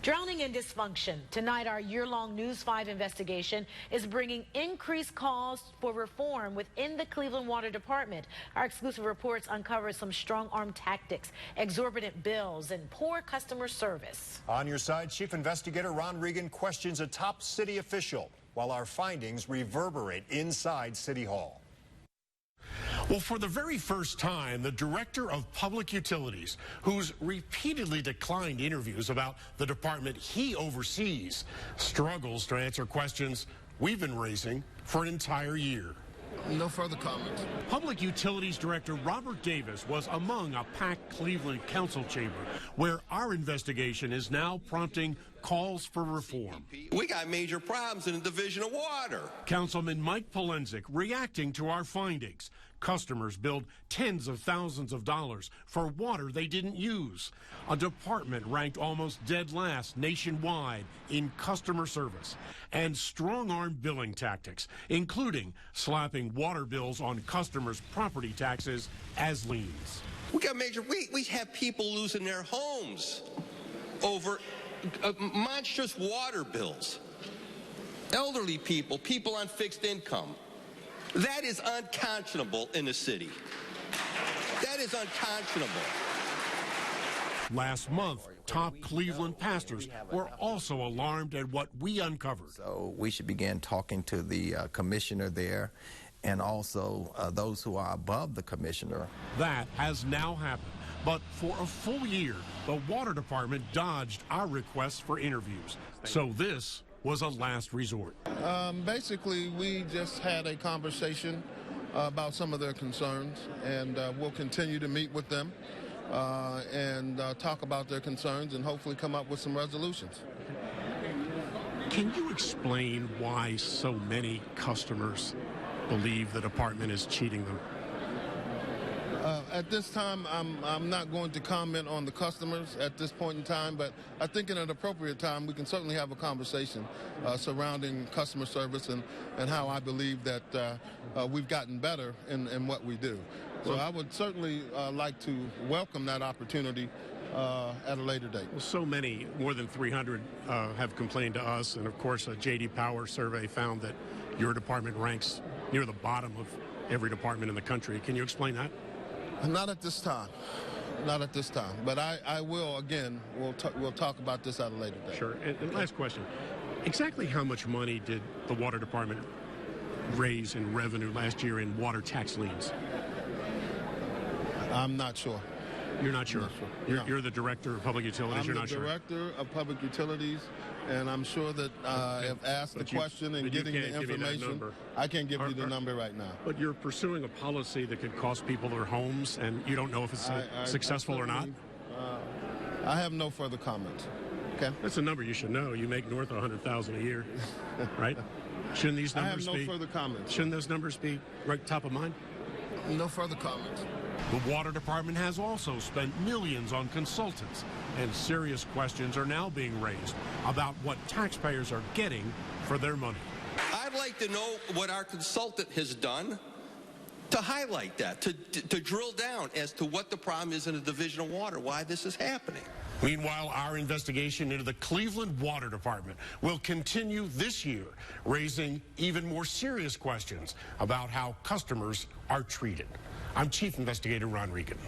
Drowning in dysfunction. Tonight, our year-long News 5 investigation is bringing increased calls for reform within the Cleveland Water Department. Our exclusive reports uncover some strong-arm tactics, exorbitant bills, and poor customer service. On your side, Chief Investigator Ron Regan questions a top city official while our findings reverberate inside City Hall. Well, for the very first time, the Director of Public Utilities, who's repeatedly declined interviews about the department he oversees, struggles to answer questions we've been raising for an entire year. No further comments. Public Utilities Director Robert Davis was among a packed Cleveland council chamber where our investigation is now prompting calls for reform. We got major problems in the Division of Water. Councilman Mike Polensek reacting to our findings. Customers billed tens of thousands of dollars for water they didn't use. A department ranked almost dead last nationwide in customer service. And strong-arm billing tactics, including slapping water bills on customers' property taxes as liens. We got major, we have people losing their homes over monstrous water bills. Elderly people, people on fixed income. That is unconscionable in the city. That is unconscionable. Last month, top Cleveland pastors were also alarmed at what we uncovered. So we should begin talking to the commissioner there and also those who are above the commissioner. That has now happened. But for a full year, the water department dodged our requests for interviews. So this was a last resort. Basically, we just had a conversation about some of their concerns, and we'll continue to meet with them and talk about their concerns and hopefully come up with some resolutions. Can you explain why so many customers believe the department is cheating them? At this time, I'm not going to comment on the customers at this point in time, but I think in an appropriate time, we can certainly have a conversation surrounding customer service and how I believe that we've gotten better in what we do. So I would certainly like to welcome that opportunity at a later date. Well, so many, more than 300 have complained to us, and of course a J.D. Power survey found that your department ranks near the bottom of every department in the country. Can you explain that? Not at this time. Not at this time. But I will, again, we'll talk about this at a later date. Sure. And last question. Exactly how much money did the water department raise in revenue last year in water tax liens? I'm not sure. You're not sure? You're the Director of Public Utilities. I'm the Director of Public Utilities, and I'm sure that if asked the question and getting the information, I can't give you the number right now. But you're pursuing a policy that could cost people their homes, and you don't know if it's successful or not? I have no further comments. Okay? That's a number you should know. You make north of $100,000 a year, right? Shouldn't these numbers be? I have no further comments. Shouldn't those numbers be right top of mind? No further comments. The water department has also spent millions on consultants, and serious questions are now being raised about what taxpayers are getting for their money. I'd like to know what our consultant has done to highlight that, to drill down as to what the problem is in the Division of Water, why this is happening. Meanwhile, our investigation into the Cleveland Water Department will continue this year, raising even more serious questions about how customers are treated. I'm Chief Investigator Ron Regan.